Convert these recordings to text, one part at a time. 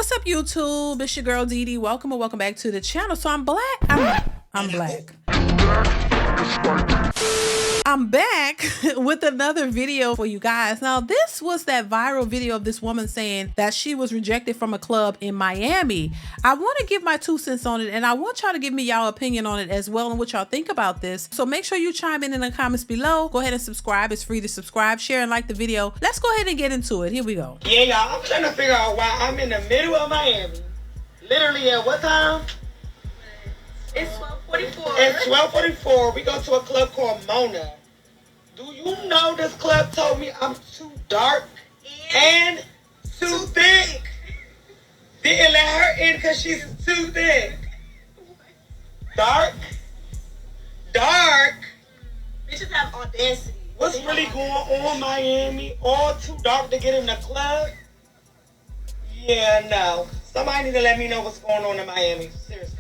What's up, YouTube? It's your girl DeeDee. Welcome or welcome back to the channel. So I'm black. I'm black. I'm back with another video for you guys. Now, this was that viral video of this woman saying that she was rejected from a club in Miami. I want to give my 2 cents on it, and I want y'all to give me y'all opinion on it as well and what y'all think about this. So make sure you chime in the comments below. Go ahead and subscribe. It's free to subscribe, share, and like the video. Let's go ahead and get into it. Here we go. Yeah, y'all, I'm trying to figure out why I'm in the middle of Miami. Literally at what time? It's 12:44. It's 12:44. We go to a club called Mona. Do you know this club told me I'm too dark and too thick? Didn't let her in because she's too thick. Dark? Bitches have audacity. What's really going on, Miami? All too dark to get in the club? Yeah, no. Somebody need to let me know what's going on in Miami. Seriously.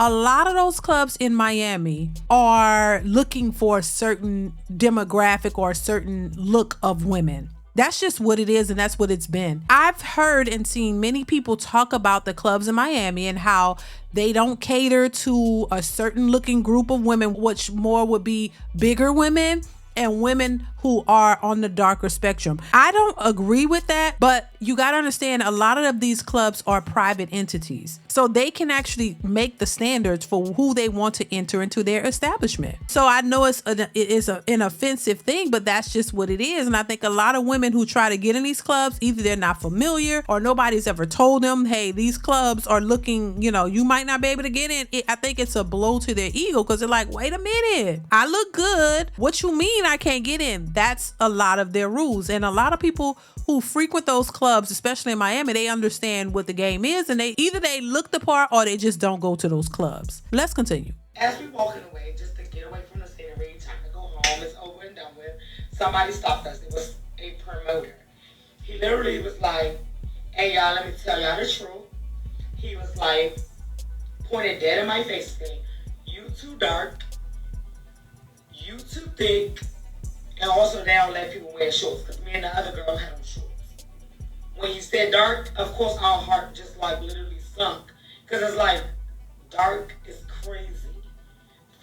A lot of those clubs in Miami are looking for a certain demographic or a certain look of women. That's just what it is, and that's what it's been. I've heard and seen many people talk about the clubs in Miami and how they don't cater to a certain looking group of women, which more would be bigger women and women who are on the darker spectrum. I don't agree with that, but you got to understand a lot of these clubs are private entities. So they can actually make the standards for who they want to enter into their establishment. So I know it is an offensive thing, but that's just what it is. And I think a lot of women who try to get in these clubs, either they're not familiar or nobody's ever told them, hey, these clubs are looking, you might not be able to get in. I think it's a blow to their ego because they're like, wait a minute, I look good. What you mean I can't get in? That's a lot of their rules. And a lot of people who frequent those clubs, especially in Miami, they understand what the game is, and they look the part or they just don't go to those clubs. Let's continue. As we walking away, just to get away from the scenery, time to go home, it's over and done with. Somebody stopped us. It was a promoter. He literally was like, hey y'all, let me tell y'all the truth. He was like, pointed dead in my face saying, you too dark, you too thick, and also they don't let people wear shorts, because me and the other girl had on shorts. When you said dark, of course our heart just like literally sunk, because it's like, dark is crazy.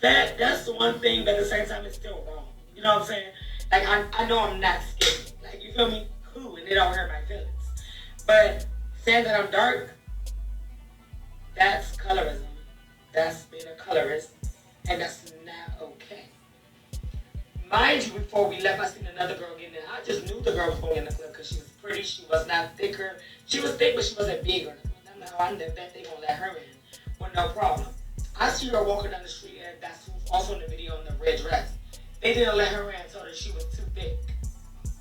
That's the one thing, but at the same time it's still wrong. You know what I'm saying? Like I know I'm not skinny. Like, you feel me? Cool, and it don't hurt my feelings. But saying that I'm dark, that's colorism. That's being a colorist, and that's not okay. Mind you, before we left, I seen another girl getting in. I just knew the girl was going in the club because she was pretty. She was not thicker. She was thick, but she wasn't big or nothing. I know that they gonna let her in with no problem. I see her walking down the street, and that's who's also in the video in the red dress. They didn't let her in and told her she was too thick.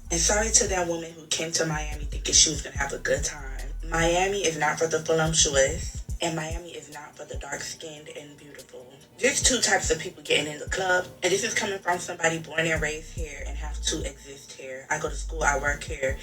And sorry to that woman who came to Miami thinking she was gonna have a good time. Miami is not for the voluptuous, and Miami is not for the dark-skinned and beautiful. There's 2 types of people getting in the club, and this is coming from somebody born and raised here and have to exist here. I go to school, I work here.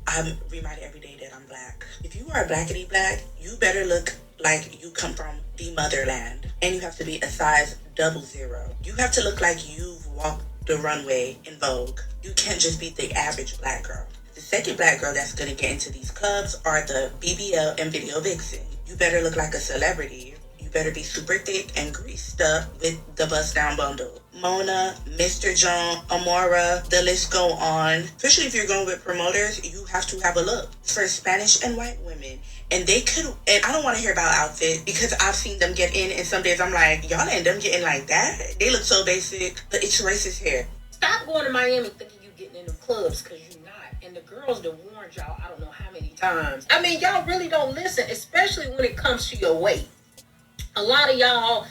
I'm reminded every day that I'm black. If you are blackity black, you better look like you come from the motherland, and you have to be a size 00. You have to look like you've walked the runway in Vogue. You can't just be the average black girl. The second black girl that's gonna get into these clubs are the BBL and video vixen. You better look like a celebrity. Better be super thick and greased up with the bust down bundle. Mona, Mr. John, Amora, the list go on. Especially if you're going with promoters, you have to have a look. It's for Spanish and white women. And I don't want to hear about outfit because I've seen them get in, and some days I'm like, y'all ain't them getting like that? They look so basic, but it's racist here. Stop going to Miami thinking you getting in the clubs, because you're not. And the girls that warned y'all, I don't know how many times. I mean, y'all really don't listen, especially when it comes to your weight. A lot of y'all,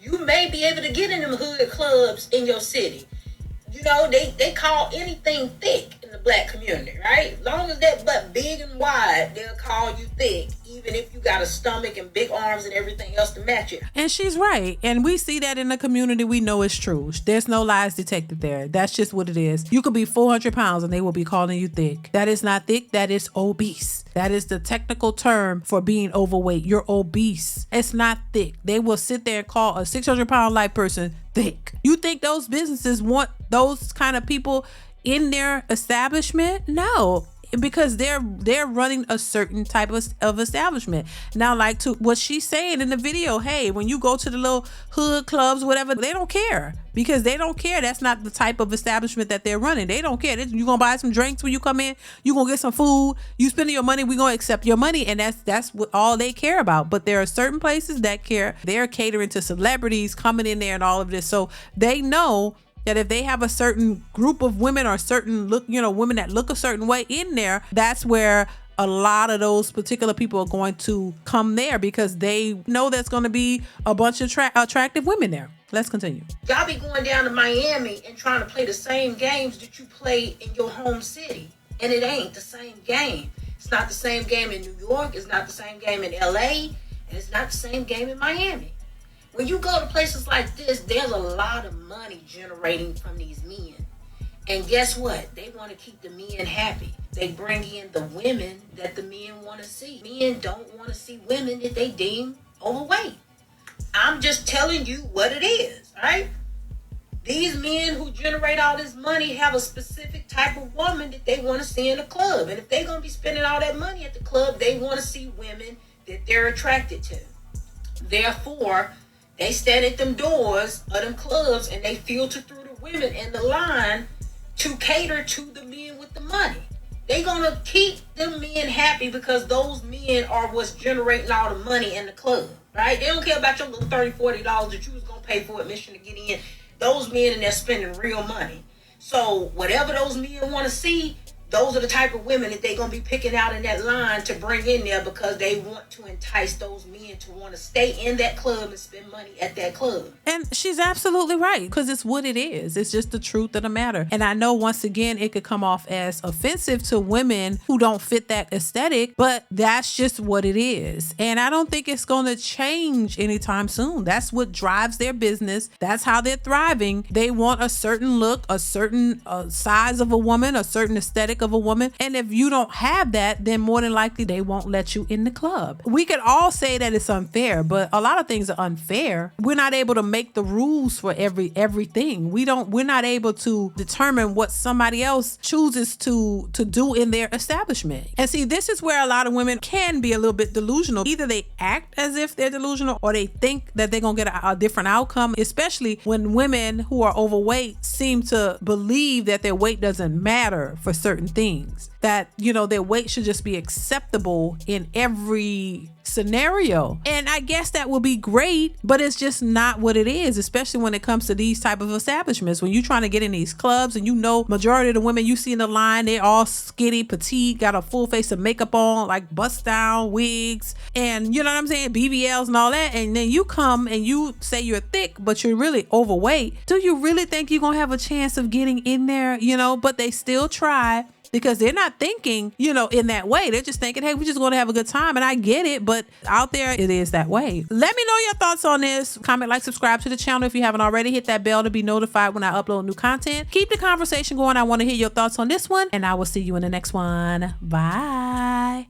you may be able to get in them hood clubs in your city. They call anything thick in the black community, right? As long as that butt big and wide, they'll call you thick, even if you got a stomach and big arms and everything else to match it. And she's right. And we see that in the community. We know it's true. There's no lies detected there. That's just what it is. You could be 400 pounds and they will be calling you thick. That is not thick. That is obese. That is the technical term for being overweight. You're obese. It's not thick. They will sit there and call a 600-pound light person thick. You think those businesses want those kind of people in their establishment? No. because they're running a certain type of establishment. Now, like to what she's saying in the video, hey, when you go to the little hood clubs, whatever, they don't care, because they don't care. That's not the type of establishment that they're running. They don't care. You gonna buy some drinks when you come in, you gonna get some food, you spending your money, we gonna accept your money, and that's what all they care about. But there are certain places that care. They're catering to celebrities coming in there and all of this, so they know that if they have a certain group of women or certain look, women that look a certain way in there, that's where a lot of those particular people are going to come there, because they know there's going to be a bunch of attractive women there. Let's continue. Y'all be going down to Miami and trying to play the same games that you play in your home city. And it ain't the same game. It's not the same game in New York. It's not the same game in LA. And it's not the same game in Miami. When you go to places like this, there's a lot of money generating from these men. And guess what? They want to keep the men happy. They bring in the women that the men want to see. Men don't want to see women that they deem overweight. I'm just telling you what it is, right? These men who generate all this money have a specific type of woman that they want to see in the club. And if they're going to be spending all that money at the club, they want to see women that they're attracted to. Therefore, they stand at them doors of them clubs and they filter through the women in the line to cater to the men with the money. They gonna keep them men happy because those men are what's generating all the money in the club, right? They don't care about your little $30, $40 that you was gonna pay for admission to get in. Those men in there spending real money. So whatever those men want to see, those are the type of women that they're going to be picking out in that line to bring in there, because they want to entice those men to want to stay in that club and spend money at that club. And she's absolutely right, because it's what it is. It's just the truth of the matter. And I know, once again, it could come off as offensive to women who don't fit that aesthetic, but that's just what it is. And I don't think it's going to change anytime soon. That's what drives their business. That's how they're thriving. They want a certain look, a certain size of a woman, a certain aesthetic of a woman. And if you don't have that, then more than likely they won't let you in the club. We could all say that it's unfair, but a lot of things are unfair. We're not able to make the rules for everything. We're not able to determine what somebody else chooses to do in their establishment. And see, this is where a lot of women can be a little bit delusional. Either they act as if they're delusional, or they think that they're gonna get a different outcome, especially when women who are overweight seem to believe that their weight doesn't matter for certain things, that their weight should just be acceptable in every scenario. And I guess that would be great, but it's just not what it is, especially when it comes to these type of establishments. When you're trying to get in these clubs and majority of the women you see in the line, they're all skinny, petite, got a full face of makeup on, like bust down wigs, and you know what I'm saying, BBLs and all that. And then you come and you say you're thick, but you're really overweight. Do you really think you're gonna have a chance of getting in there? But they still try, because they're not thinking, in that way. They're just thinking, hey, we're just going to have a good time. And I get it, but out there, it is that way. Let me know your thoughts on this. Comment, like, subscribe to the channel if you haven't already. Hit that bell to be notified when I upload new content. Keep the conversation going. I want to hear your thoughts on this one, and I will see you in the next one. Bye.